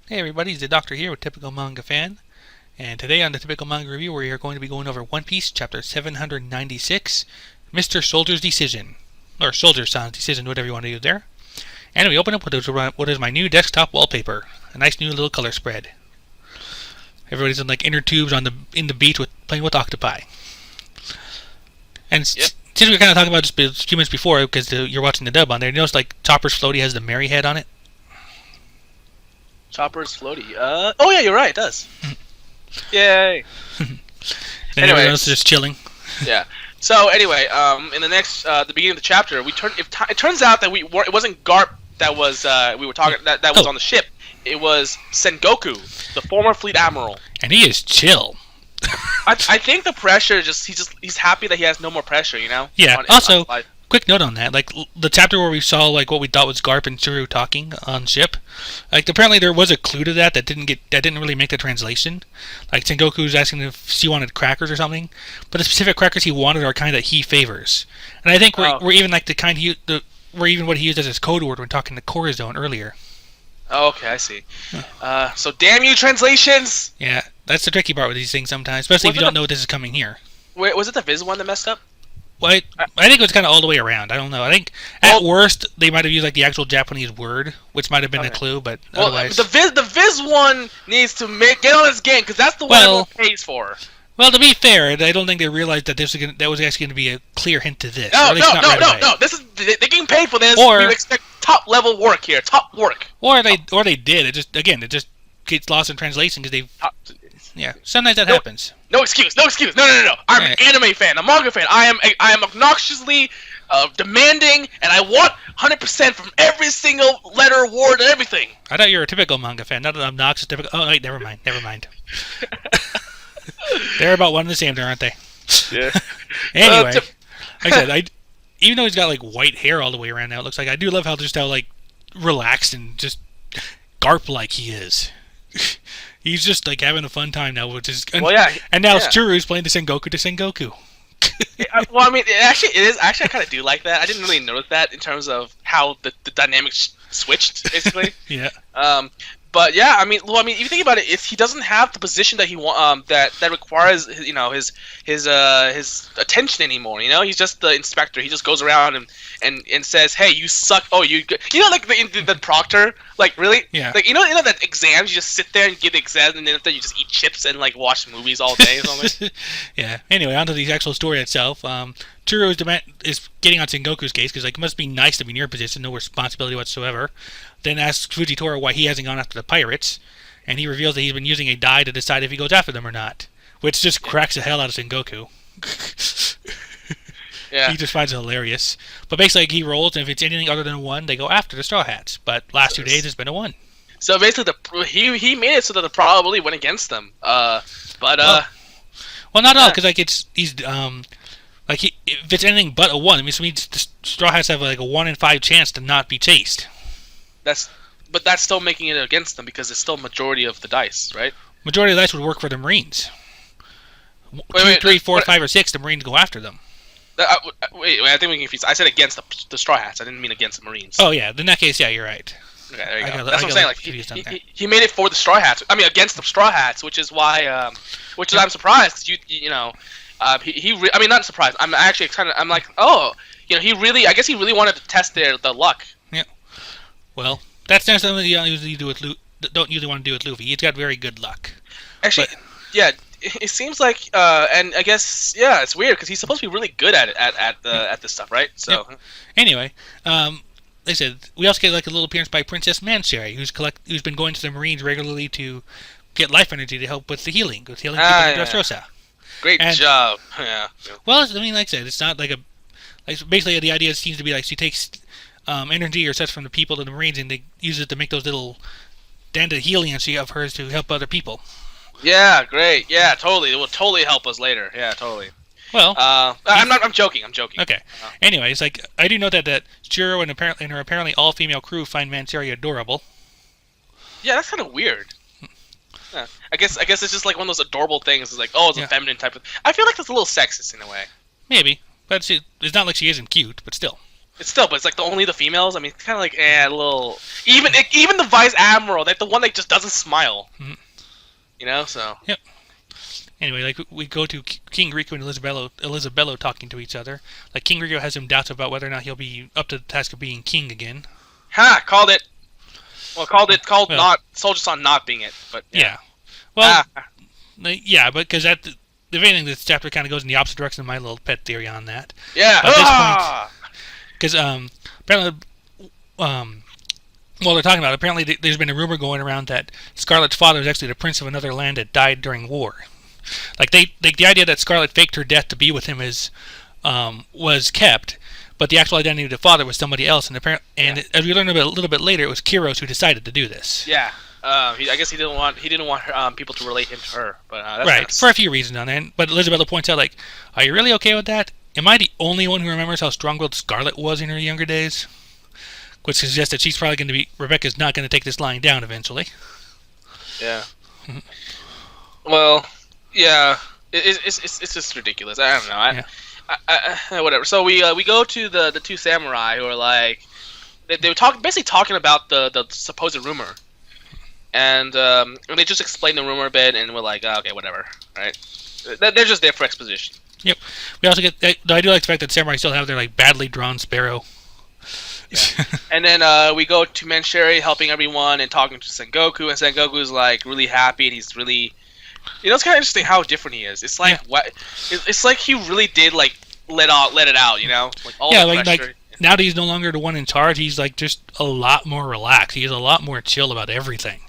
Hey everybody, it's the Doctor here with Typical Manga Fan, and today on the Typical Manga Review we are going to be going over One Piece, Chapter 796, Mr. Soldier's Decision, or Soldier-san's Decision, whatever you want to use there. And we open up with what is my new desktop wallpaper, a nice new little color spread. Everybody's in like inner tubes in the beach playing with octopi. And since we were kind of talking about this a few minutes before, because you're watching the dub on there, you notice like Chopper's floaty has the Mary head on it. Chopper's floaty. Oh yeah, you're right. It does. Yay. And everyone else is just chilling. Yeah. So anyway, in the next, the beginning of the chapter, it turns out that it wasn't Garp that was we were talking that was on the ship. It was Sengoku, the former fleet admiral. And he is chill. I think the pressure he's happy that he has no more pressure, you know. Yeah. Also, quick note on that, like the chapter where we saw like what we thought was Garp and Tsuru talking on ship, like apparently there was a clue to that didn't really make the translation. Like Sengoku was asking if she wanted crackers or something, but the specific crackers he wanted are kind that he favors, and I think we're even like the kind we're even what he used as his code word when talking to Corazon earlier. Oh, okay, I see. So damn you translations! Yeah, that's the tricky part with these things sometimes, especially if you don't know what this is coming here. Wait, was it the Viz one that messed up? Well, I think it was kind of all the way around. I don't know. I think at worst they might have used like the actual Japanese word, which might have been a clue, but otherwise. The Viz one needs to get on his game because that's the one everyone pays for. Well, to be fair, I don't think they realized that that was actually going to be a clear hint to this. No. This is they're getting paid for this. We expect top level work here, top work. Or they did. It just gets lost in translation because they. Yeah, sometimes that happens. No excuse. No. I'm an anime fan, a manga fan. I am obnoxiously demanding, and I want 100% from every single letter, word, and everything. I thought you were a typical manga fan, not an obnoxious typical. Oh wait, never mind. They're about one and the same, aren't they? Yeah. Anyway, like I said, even though he's got like white hair all the way around now, it looks like I do love how like relaxed and just Garp-like he is. He's just like having a fun time now, which is and now Tsuru's playing the Sengoku to Sengoku. Well, I mean, it is. Actually, I kind of do like that. I didn't really notice that in terms of how the dynamics switched, basically. Yeah. But yeah, I mean, if you think about it, he doesn't have the position that he that requires his attention anymore. You know, he's just the inspector. He just goes around and says, "Hey, you suck." Oh, like the proctor. Like really? Yeah. Like you know that exams you just sit there and give the exams and then you just eat chips and like watch movies all day or something. Yeah. Anyway, onto the actual story itself. Tsuru is getting on Sengoku's case because like it must be nice to be in your position, no responsibility whatsoever. Then asks Fujitora why he hasn't gone after the pirates, and he reveals that he's been using a die to decide if he goes after them or not, which just cracks the hell out of Sengoku. Yeah. He just finds it hilarious. But basically, like, he rolls, and if it's anything other than a 1, they go after the Straw Hats. But last 2 days, it's been a 1. So basically, he made it so that the probability went against them. Well, not all, because like if it's anything but a 1, it means the Straw Hats have like a 1 in 5 chance to not be chased. But that's still making it against them because it's still majority of the dice, right? Majority of the dice would work for the Marines. 2, 3, 4, 5, or 6, the Marines go after them. Wait, I think we confused. I said against the Straw Hats. I didn't mean against the Marines. Oh yeah, in that case, yeah, you're right. Okay, there you go. That's what I'm saying. Like he made it for the Straw Hats. I mean, against the Straw Hats, which is why, I'm surprised. I mean, not surprised. I'm actually I'm like, oh, I guess he really wanted to test the luck. Yeah. Well, that's not something you don't usually want to do with Luffy. He's got very good luck. Actually, yeah. It seems like, and I guess, yeah, it's weird because he's supposed to be really good at it at this stuff, right? So, anyway, they said we also get like a little appearance by Princess Mansari, who's been going to the Marines regularly to get life energy to help with healing people in Dressrosa. Great job. Yeah. Well, I mean, like I said, it's not like basically the idea seems to be like she takes energy or such from the people to the Marines and they use it to make those little danda healing of hers to help other people. Yeah, great. Yeah, totally. It will totally help us later. Yeah, totally. Well, I'm joking. Okay. Anyway, it's like I do know that Chiro and her apparently all-female crew find Mansari adorable. Yeah, that's kind of weird. Yeah. I guess it's just like one of those adorable things. It's like, oh, it's a feminine type of. I feel like that's a little sexist in a way. Maybe, but it's not like she isn't cute, but still. It's still, but it's like only the females. I mean, it's kind of like a little. Even the vice admiral, like the one that just doesn't smile. Mhm. You know, so. Yep. Anyway, like we go to King Rico and Elizabello talking to each other. Like King Rico has some doubts about whether or not he'll be up to the task of being king again. Ha! Called it. Well, called well, not Soldier Son not being it, but yeah. Well, yeah, but because that, if anything, this chapter kind of goes in the opposite direction of my little pet theory on that. Yeah. At this point, because apparently, while they're talking about it, apparently there's been a rumor going around that Scarlet's father is actually the prince of another land that died during war. Like the idea that Scarlet faked her death to be with him was kept, but the actual identity of the father was somebody else. And as we learned a little bit later, it was Kiros who decided to do this. Yeah. I guess he didn't want people to relate him to her, but that's right, nice. for a few reasons on that. But Elizabeth points out, like, are you really okay with that? Am I the only one who remembers how strong-willed Scarlet was in her younger days? Which suggests that she's probably going to be Rebecca's not going to take this lying down eventually. Yeah. Well, yeah, it's just ridiculous. I don't know. I whatever. So we go to the two samurai who are like they were basically talking about the supposed rumor, and they just explain the rumor a bit, and we're like, okay, whatever, right? They're just there for exposition. Yep. We also get. I do like the fact that samurai still have their like badly drawn sparrow. Yeah. And then we go to Mancheri helping everyone and talking to Sengoku, and Sengoku's like really happy, and he's really, it's kind of interesting how different he is. It's like it's like he really did like let it out, like all the pressure. Like now that he's no longer the one in charge, he's like just a lot more relaxed. He's a lot more chill about everything.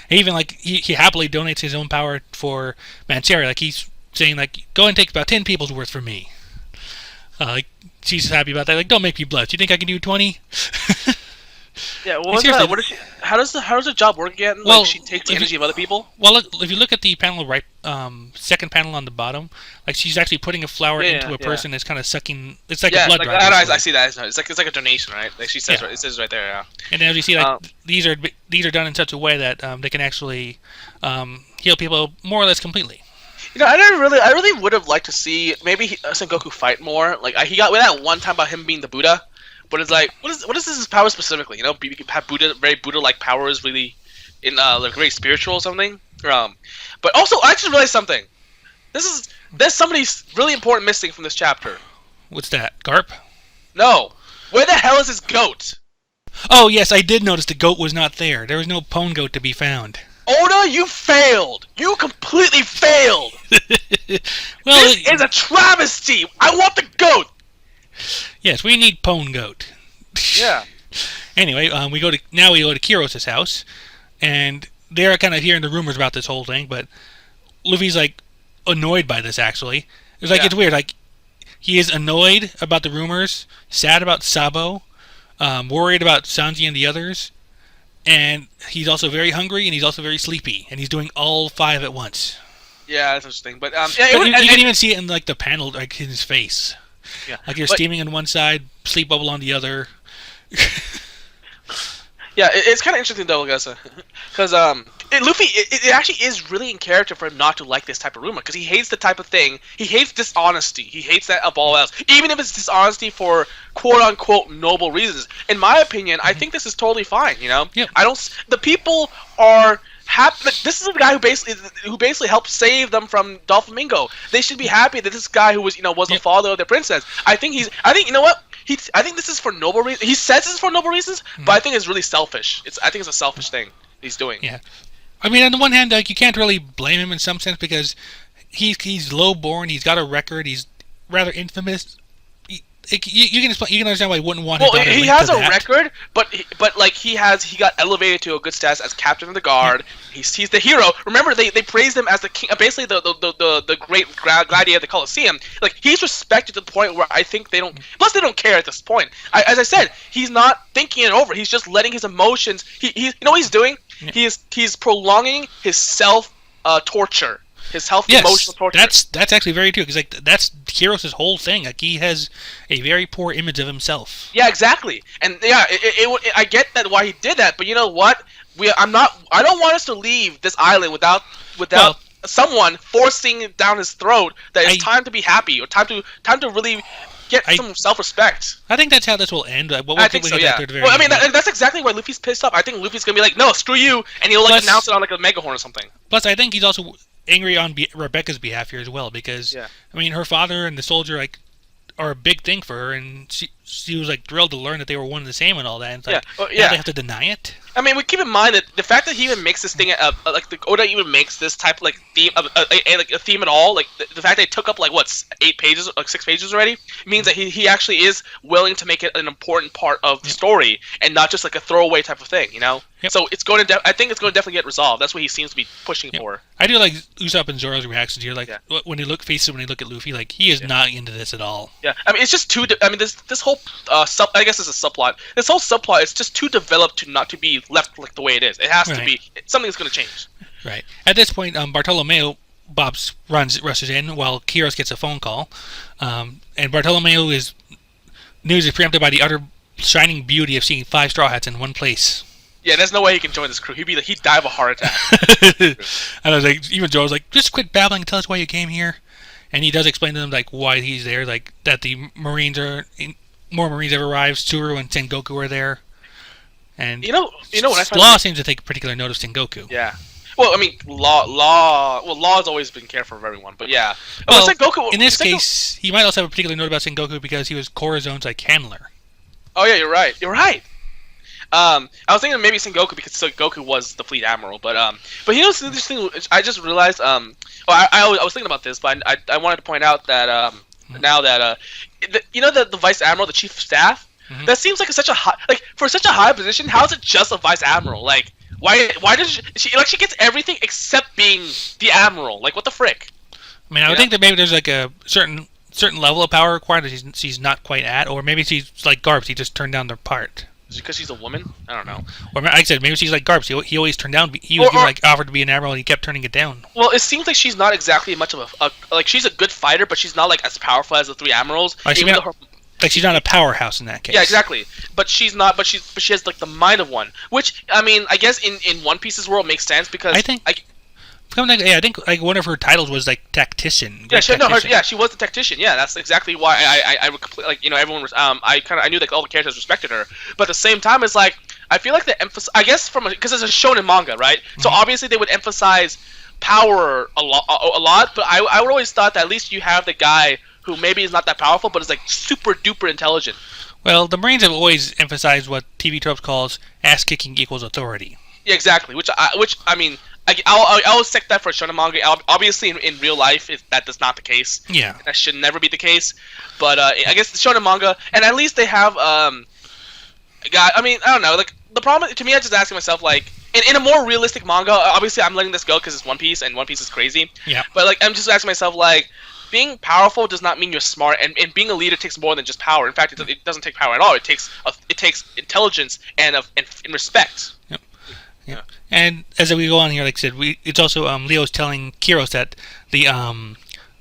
And even like he happily donates his own power for Mancheri. Like he's saying like, go and take about 10 people's worth for me. Like she's happy about that. Like, don't make me blush. You think I can do 20? Yeah. What was that? What is she? How does the job work again? Well, like she takes the energy of other people. Well, if you look at the panel right, second panel on the bottom, like she's actually putting a flower into a person that's kind of sucking. It's like a blood drive. I see that. It's like a donation, right? Like she says, it says right there. Yeah. And as you see, like these are done in such a way that they can actually heal people more or less completely. I really would have liked to see maybe Sengoku fight more. Like he got with that one time about him being the Buddha, but it's like what is his power specifically? You can have very Buddha-like powers, really, in like very spiritual or something. But also I just realized something. There's somebody really important missing from this chapter. What's that? Garp? No. Where the hell is his goat? Oh yes, I did notice the goat was not there. There was no pwn goat to be found. Oda, you failed! You completely failed! Well, this is a travesty! I want the goat! Yes, we need pwn goat. Yeah. Anyway, we go to Kiros' house, and they're kind of hearing the rumors about this whole thing, but Luffy's like annoyed by this actually. It's like it's weird, like he is annoyed about the rumors, sad about Sabo, worried about Sanji and the others. And he's also very hungry, and he's also very sleepy, and he's doing all 5 at once. Yeah, that's interesting. But you can even see it in like the panel, like in his face. Yeah, like you're steaming on one side, sleep bubble on the other. Yeah, it's kind of interesting though, because Luffy, it actually is really in character for him not to like this type of rumor, because he hates the type of thing. He hates dishonesty. He hates that of all else, even if it's dishonesty for quote unquote noble reasons. In my opinion, I think this is totally fine. Yep. The people are happy. This is a guy who basically helped save them from Doflamingo. They should be happy that this guy who was the father of their princess. I think you know what. I think this is for noble reasons. He says it's for noble reasons, but I think it's really selfish. I think it's a selfish thing he's doing. Yeah, I mean, on the one hand, like you can't really blame him in some sense because he's low-born. He's got a record. He's rather infamous. You can understand why he wouldn't want. Well, he has a record, but he got elevated to a good status as captain of the guard. Yeah. He's the hero. Remember, they praised him as the king, basically the great gladiator of the Colosseum. Like he's respected to the point where I think they don't. Plus, they don't care at this point. As I said, he's not thinking it over. He's just letting his emotions. He what he's doing. Yeah. He's prolonging his self torture. His emotional torture. That's actually very true, because like that's Kiros' whole thing. Like he has a very poor image of himself. Yeah, exactly. And yeah, I get that why he did that, but you know what? I don't want us to leave this island without someone forcing down his throat that it's time to be happy, or time to really get some self-respect. I think that's how this will end. I think so, yeah. Well, I mean, that's exactly why Luffy's pissed off. I think Luffy's gonna be like, no, screw you, and he'll like announce it on like a megahorn or something. Plus, I think he's also angry on Rebecca's behalf here as well, because I mean, her father and the soldier like are a big thing for her, and she was like thrilled to learn that they were one and the same and all that. And it's like, now they have to deny it. I mean, we keep in mind that the fact that he even makes this thing, like the Oda even makes this type of like theme, like a theme at all, like the fact they took up like what 8 pages, like 6 pages already, means that he actually is willing to make it an important part of the story and not just like a throwaway type of thing, you know. So it's going to, I think it's going to definitely get resolved. That's what he seems to be pushing for. I do like Usopp and Zoro's reactions here, like when they look at Luffy, like he is not into this at all. Yeah, I mean it's just too. I mean this whole I guess it's a subplot. This whole subplot is just too developed to not to be left like the way it is. It has to be something's going to change. Right. At this point, Bartolomeo rushes in while Kiros gets a phone call, and Bartolomeo's news is preempted by the utter shining beauty of seeing 5 Straw Hats in one place. Yeah, there's no way he can join this crew. He'd die of a heart attack. And I was like, even Joe's like, just quit babbling. Tell us why you came here. And he does explain to them like why he's there, like that the more Marines have arrived. Tsuru and Sengoku are there. And you know what I find Law seems to take particular notice of Sengoku. Yeah. Well, I mean, Law's always been careful of everyone, but yeah. Well, Sengoku, in this case, he might also have a particular note about Sengoku because he was Corazone's like handler. Oh yeah, you're right. I was thinking maybe Sengoku because Sengoku was the fleet admiral, but you know what's interesting? I just realized I was thinking about this, but I wanted to point out that now that you know the vice admiral, the chief of staff, that seems like such a high position. How is it just a vice admiral? Like why does she gets everything except being the admiral? Like what the frick? I mean, I would think that maybe there's like a certain level of power required that she's not quite at, or maybe she's like Garps. He just turned down their part. Is it because she's a woman? I don't know. Or like I said, maybe she's like Garps. He always turned down. He was like offered to be an admiral, and he kept turning it down. Well, it seems like she's not exactly much of a like she's a good fighter, but she's not like as powerful as the 3 admirals. Like she's not a powerhouse in that case. Yeah, exactly. But she's not. But she has like the mind of one, which I mean, I guess in One Piece's world makes sense because I think like one of her titles was like tactician. Yeah, she was the tactician. Yeah, that's exactly why I like everyone was I knew that all the characters respected her, but at the same time it's like I feel like the emphasis I guess because it's a shonen manga, right? So obviously they would emphasize power a lot, but I would always thought that at least you have the guy who maybe is not that powerful but is like super duper intelligent. Well, the Marines have always emphasized what TV Tropes calls ass kicking equals authority. Yeah, exactly. Which I mean. I'll accept that for a shonen manga. Obviously, in real life, that is not the case. Yeah, that should never be the case. But I guess the shonen manga, and at least they have I mean, I don't know. Like the problem to me, I'm just asking myself, like, in a more realistic manga, obviously I'm letting this go because it's One Piece, and One Piece is crazy. Yeah. But like, I'm just asking myself, like, being powerful does not mean you're smart, and being a leader takes more than just power. In fact, it doesn't take power at all. It takes intelligence and respect. Yep. Yeah. And as we go on here, like I said, it's also Leo's telling Kiros that the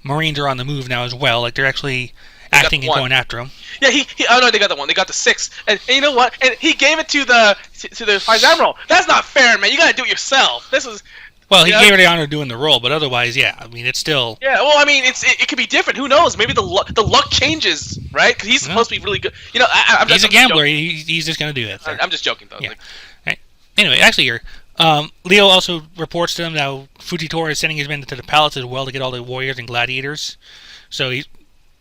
Marines are on the move now as well. Like they're actually acting and going after him. Yeah, oh no, they got the 1. They got the 6. And you know what? And he gave it to the Vice Admiral. That's not fair, man. You gotta do it yourself. This is. Well, he gave her the honor of doing the role, but otherwise, yeah. I mean, it's still. Yeah, well, I mean, it could be different. Who knows? Maybe the luck changes, right? Because he's supposed to be really good. You know, he's a gambler. He's just gonna do it. I'm just joking, though. Yeah. Right. Anyway, actually, here. Leo also reports to them that Fujitora is sending his men to the palace as well to get all the warriors and gladiators. So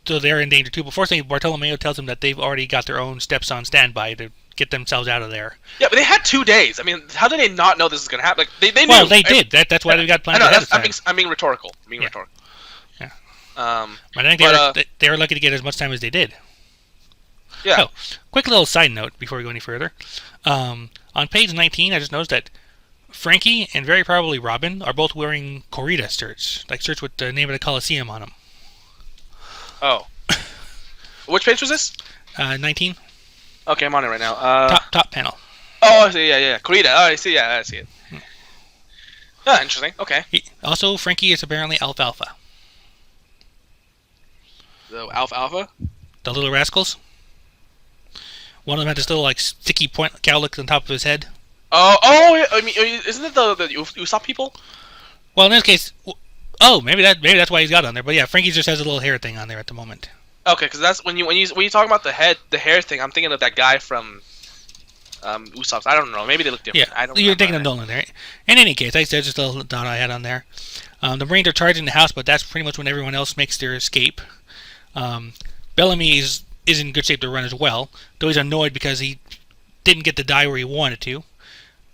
they're in danger too. But fortunately, Bartolomeo tells them that they've already got their own steps on standby to get themselves out of there. Yeah, but they had 2 days. I mean, how did they not know this is going to happen? Like they knew. Well, they did. That's why they got planned ahead of time. I'm being rhetorical. Yeah. But I think they were lucky to get as much time as they did. Yeah. Oh, quick little side note before we go any further. On page 19, I just noticed that Frankie and very probably Robin are both wearing Corrida shirts, like shirts with the name of the Coliseum on them. Oh. Which page was this? 19. Okay, I'm on it right now. Top panel. Oh, I see. Yeah. Corrida. Oh, I see. Yeah, I see it. Yeah, interesting. Okay. Also, Frankie is apparently Alfalfa. The Alfalfa? The little rascals. One of them had this little like sticky point cowlick on top of his head. Oh! I mean, isn't it the Usopp people? Well, in this case, maybe that's why he's got it on there. But yeah, Frankie just has a little hair thing on there at the moment. Okay, because that's when you talk about the hair thing. I'm thinking of that guy from Usopp's. I don't know. Maybe they look different. Yeah, I don't you're remember. thinking of Nolan there. In any case, I said just a little dot I had on there. The Marines are charging the house, but that's pretty much when everyone else makes their escape. Bellamy is in good shape to run as well, though he's annoyed because he didn't get to die where he wanted to.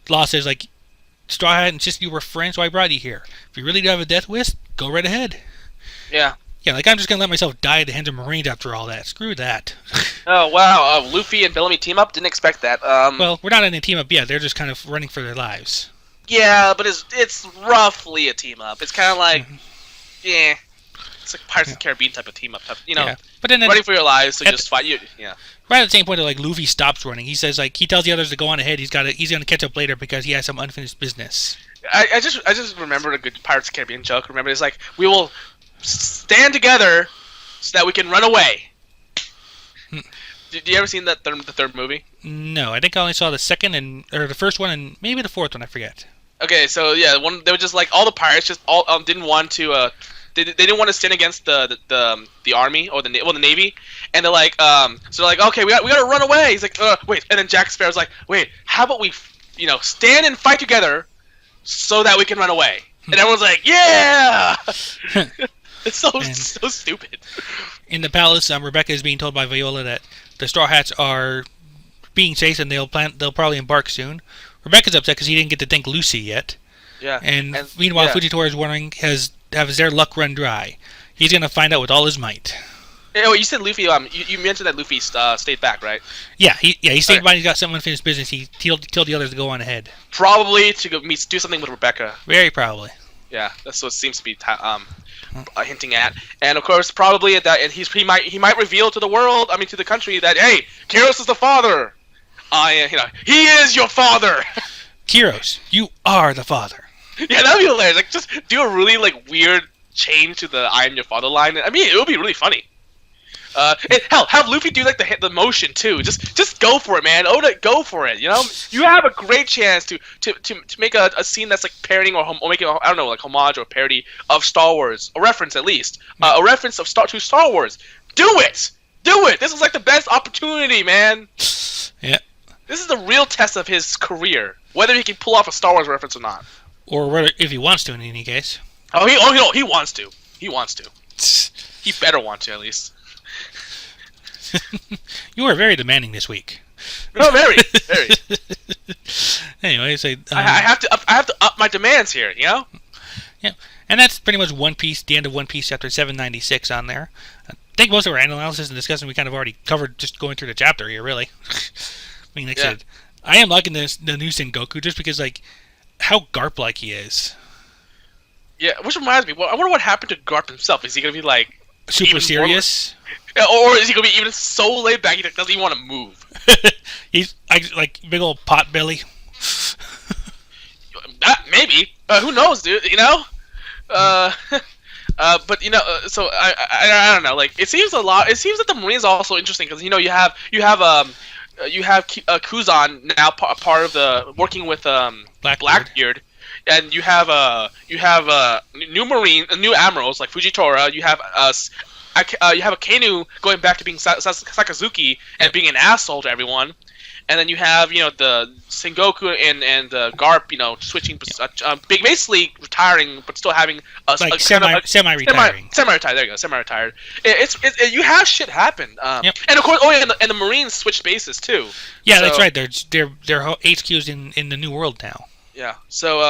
Law says, like, Straw Hat insisted you were friends, so I brought you here. If you really do have a death wish, go right ahead. Yeah. Yeah, like, I'm just going to let myself die at the hands of Marines after all that. Screw that. Oh, wow. Luffy and Bellamy team up? Didn't expect that. Well, we're not in a team up yet. They're just kind of running for their lives. Yeah, but it's roughly a team up. It's kind of like, yeah. It's like Pirates of the Caribbean type of team up. Yeah. But then running for your lives, so just fight you. Yeah. Right at the same point that, like, Luffy stops running, he says, like, he tells the others to go on ahead. He's gonna catch up later because he has some unfinished business. I just remembered a good Pirates of the Caribbean joke. Remember, it's like, we will stand together so that we can run away. Did you ever seen the third movie? No, I think I only saw the first one and maybe the fourth one. I forget. Okay, so yeah, they were just like all the pirates just all didn't want to they didn't want to stand against the army or the navy, and they're like so they're like, okay, we gotta run away. He's like, wait, and then Jack Sparrow's like, wait, how about we stand and fight together so that we can run away? And everyone's like, yeah. It's so stupid. In the palace, Rebecca is being told by Viola that the Straw Hats are being chased and they'll probably embark soon. Rebecca's upset because he didn't get to thank Lucy yet. Yeah. And meanwhile, yeah. Fujitora is wondering, has their luck run dry? He's gonna find out with all his might. Oh, you said Luffy. You mentioned that Luffy stayed back, right? Yeah, he stayed by. He's got some unfinished business. He told the others to go on ahead. Probably to go do something with Rebecca. Very probably. Yeah, that's what it seems to be hinting at, and of course, probably at that, and he might reveal to the world, to the country, that hey, Kyros is the father. He is your father. Kyros, you are the father. Yeah, that'd be hilarious. Like, just do a really weird change to the "I am your father" line. It would be really funny. Hell, have Luffy do the motion too. Just go for it, man. Oda, go for it. You have a great chance to make a scene that's like parodying or making homage or parody of Star Wars, a reference at least, a reference to Star Wars. Do it. This is like the best opportunity, man. Yeah. This is the real test of his career, whether he can pull off a Star Wars reference or not. Or whether, if he wants to, in any case. He wants to. He wants to. He better want to, at least. You are very demanding this week. No, very. Anyway, I have to up my demands here. Yeah, and that's pretty much One Piece. The end of One Piece, chapter 796 on there. I think most of our analysis and discussion we kind of already covered just going through the chapter here. Really, like I said, I am liking the new Sengoku just because how Garp-like he is. Yeah, which reminds me. Well, I wonder what happened to Garp himself. Is he gonna be super serious? Or is he gonna be even so laid back he doesn't even want to move? He's like big old pot belly. Maybe. Who knows, dude? But so I don't know. It seems a lot. It seems that the Marines are also interesting because you have Kuzan now part of the working with Blackbeard. And you have new admirals like Fujitora. You have you have Akainu going back to being Sakazuki and being an asshole to everyone, and then you have the Sengoku and Garp switching, basically retiring but still having semi-retiring. Semi-retired. There you go. Semi-retired. You have shit happen. Yep. And of course, and the Marines switched bases too. Yeah, so, that's right. Their HQ's in the New World now. Yeah. So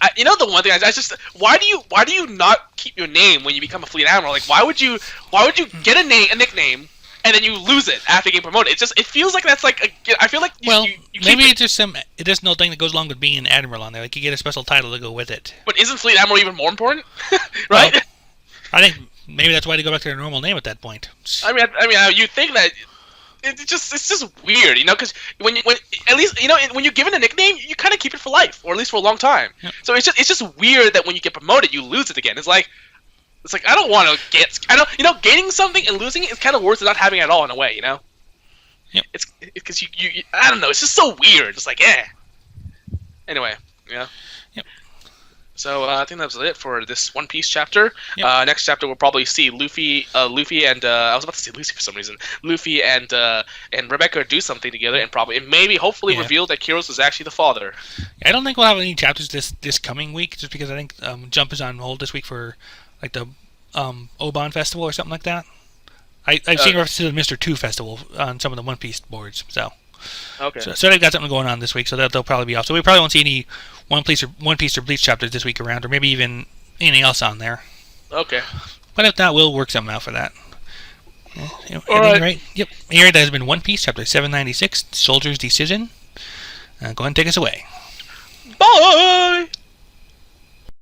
the one thing I just why do you not keep your name when you become a fleet admiral? Why would you get a nickname and then you lose it after getting promoted? It feels like that's I feel like maybe it's just some additional thing that goes along with being an admiral on there. You get a special title to go with it. But isn't fleet admiral even more important? Right? Well, I think maybe that's why they go back to their normal name at that point. You think that. It's just weird, because when at least when you're given a nickname, you kind of keep it for life, or at least for a long time. Yep. So it's just weird that when you get promoted, you lose it again. It's like I don't want to gaining something and losing it is kind of worse than not having it at all in a way, Yep. It's because you I don't know. It's just so weird. It's Anyway, yeah. Yep. So I think that's it for this One Piece chapter. Yep. Next chapter we'll probably see Luffy and I was about to say Lucy for some reason. Luffy and Rebecca do something together, and maybe hopefully Yeah. reveal that Kyros is actually the father. I don't think we'll have any chapters this coming week, just because I think Jump is on hold this week for like the Oban Festival or something like that. I've seen references to the Mr. 2 Festival on some of the One Piece boards, Okay. so they've got something going on this week, so they'll probably be off. So we probably won't see any One Piece or Bleach chapters this week around, or maybe even anything else on there. Okay. But if not, we'll work something out for that. All right. Right? Yep. Here that has been One Piece chapter 796, Soldier's Decision. Go ahead and take us away. Bye.